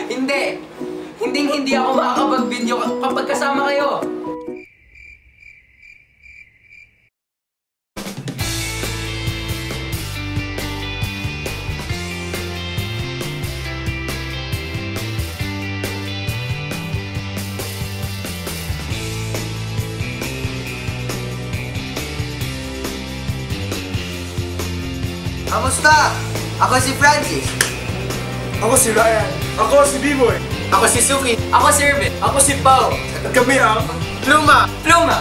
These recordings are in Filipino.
Hindi! Hindi ako makakapag-video kapag kasama kayo! Kamusta? Ako si Francis. Ako si Ryan. Ako si B-Boy. Ako si Suki. Ako si Irvin. Ako si Pao. At kami ang Pluma. Pluma!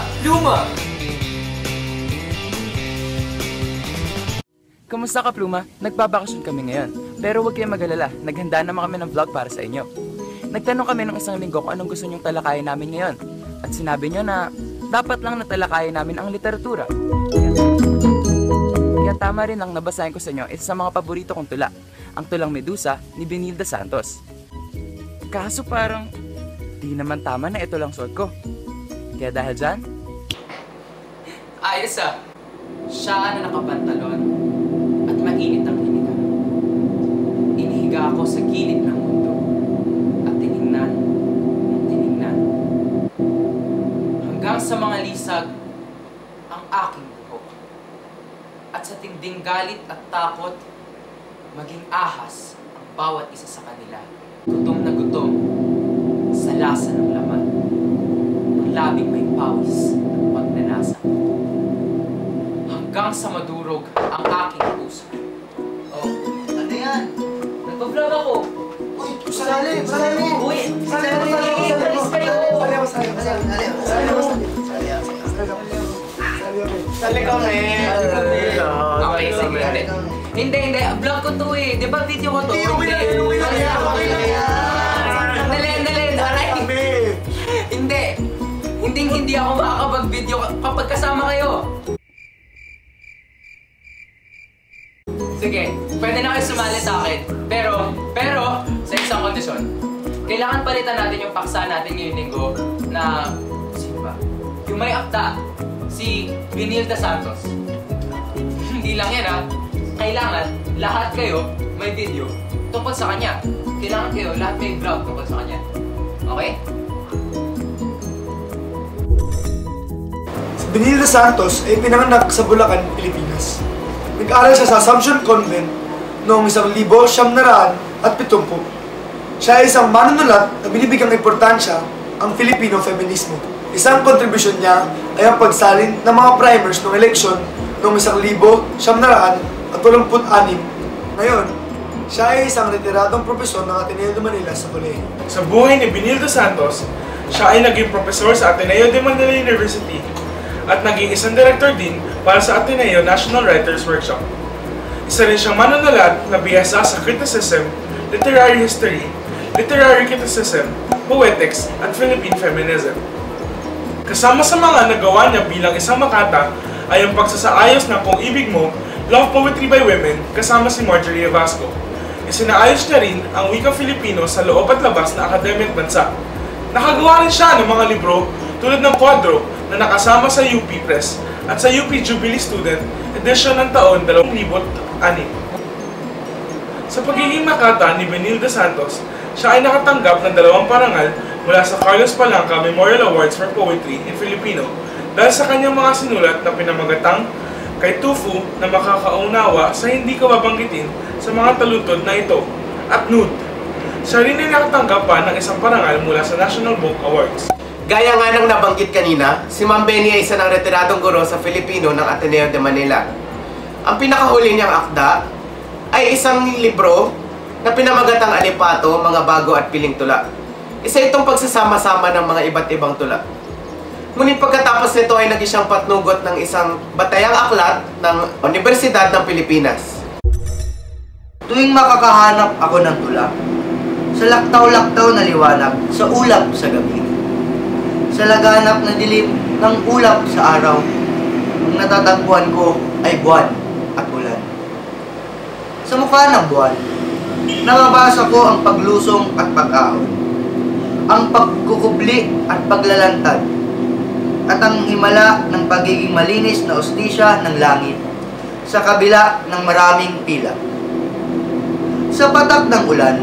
Kamusta ka, Pluma? Nagbabakasyon kami ngayon. Pero huwag kayong mag-alala, naghanda naman kami ng vlog para sa inyo. Nagtanong kami ng isang linggo kung anong gusto nyong talakayin namin ngayon. At sinabi nyo na dapat lang natalakayin namin ang literatura. Kaya tama rin ang nabasahin ko sa inyo isa sa mga paborito kong tula, ang Tulang Medusa ni Benilde Santos. Kaso parang di naman tama na ito lang suot ko. Kaya dahil dyan, Ayos ah! Siya na nakapantalon at mainit ang hininga. Inihiga ako sa gilid ng mundo at tiningnan. Hanggang sa mga lisag ang aking buhok. At sa tinding galit at takot, maging ahas ang bawat isa sa kanila. Gutom na gutom sa lasa ng laman. Ang labing may pawis at pagnanasa. Hanggang sa madurog ang aking puso. Oh, Ano yan? nagpa-vlog ako. Uy, sali! Uy, Sali kami! Okay, sige. Hindi. Vlog ko to eh. Di ba video ko to? Dali. Aray. Hindi ako makakapag-video kapag kasama kayo. Sige, pwede na kayo sumali sa akin. Pero, sa isang kondisyon. Kailangan palitan natin yung paksa natin ngayong linggo na, sino ba? Yung may akta, si Benilde Santos. Hindi lang yan ha. Kailangan lahat kayo may video tungkol sa kanya. Kailangan kayo lahat may vlog tungkol sa kanya. Okay? Si Benilde Santos ay pinanganak sa Bulacan, Pilipinas. Nag-aral siya sa Assumption Convent noong 1970. Siya ay isang manunulat na binibigyang importansya ang Filipino feminismo. Isang kontribusyon niya ay ang pagsalin ng mga primers ng eleksyon noong 1986. Ngayon, siya ay isang retiradong propesor ng Ateneo de Manila sa Colegio. Sa buhay ni Benilde Santos, siya ay naging profesor sa Ateneo de Manila University at naging isang director din para sa Ateneo National Writers Workshop. Isa rin siyang manunulat na bihasa sa criticism, literary history, literary criticism, poetics, at Philippine feminism. Kasama sa mga nagawa niya bilang isang makata ay ang pagsasaayos ng Kung Ibig Mo, Love Poetry by Women kasama si Marjorie Evasco. Isinaayos niya rin ang wikang Filipino sa loob at labas na akademya at bansa. Nakagawa rin siya ng mga libro tulad ng Quadro na nakasama sa UP Press at sa UP Jubilee Student Edition ng taon 2006. Sa pagiging makata ni Benilde Santos, siya ay nakatanggap ng 2 parangal mula sa Carlos Palanca Memorial Awards for Poetry in Filipino dahil sa kanyang mga sinulat na pinamagatang Kay Tufu na makakaunawa sa hindi ko babanggitin sa mga talutod na ito at Nude. Siya rin ay nakatanggap pa ng isang parangal mula sa National Book Awards. Gaya nga ng nabanggit kanina, si Ma'am Benny ay isa ng retiradong guro sa Filipino ng Ateneo de Manila. Ang pinakahuli niyang akda ay isang libro na pinamagatang Alipato, Mga Bago at Piling Tula. Isa itong pagsasama-sama ng mga iba't ibang tula. Ngunit pagkatapos nito ay naging siyang patnugot ng isang batayang aklat ng Universidad ng Pilipinas. Tuwing makakahanap ako ng tula, sa laktaw-laktaw na liwanag, sa ulap sa gabi, sa laganap na dilim ng ulap sa araw, ang natatagpuan ko ay buwan at ulan. Sa mukha ng buwan, nababasa ko ang paglusong at pag-ahon, ang pagkukubli at paglalantad, at ang himala ng pagiging malinis na ostisya ng langit sa kabila ng maraming pila. Sa patak ng ulan,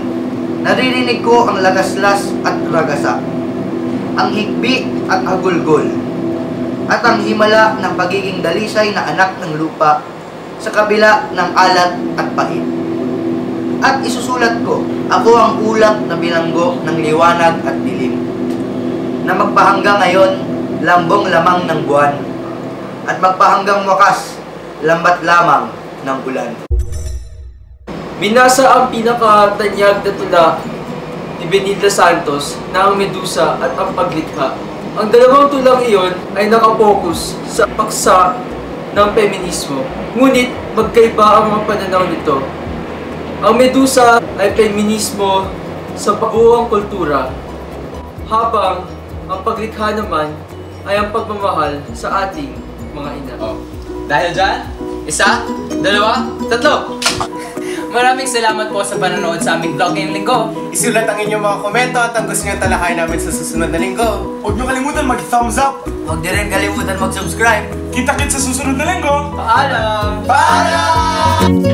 Naririnig ko ang lagaslas at ragasa, ang hikbi at agulgol, at ang himala ng pagiging dalisay na anak ng lupa sa kabila ng alat at pait. At isusulat ko, ako ang ulap na bilanggo ng liwanag at dilim, na magpahanggang ngayon, lambong lamang ng buwan, at magpahanggang wakas, lambat lamang ng ulan. Binasa ang pinakatanyag na tula ni Benito Santos na ang Medusa at ang Paglikha. Ang dalawang tulang iyon ay nakapokus sa paksa ng feminismo. Ngunit magkaiba ang mga pananaw nito. Ang Medusa ay feminismo sa pagbuwang kultura, habang ang Paglikha naman ay ang pagmamahal sa ating mga ina. Dahil dyan, 1, 2, 3. Maraming salamat po sa panonood sa aming vlog ngayong linggo. Isulat ang inyong mga komento at ang gusto nyo talakayin namin sa susunod na linggo. Huwag niyo kalimutan mag-thumbs up! Huwag din rin kalimutan mag-subscribe. Kita-kits sa susunod na linggo! Paalam! Paalam!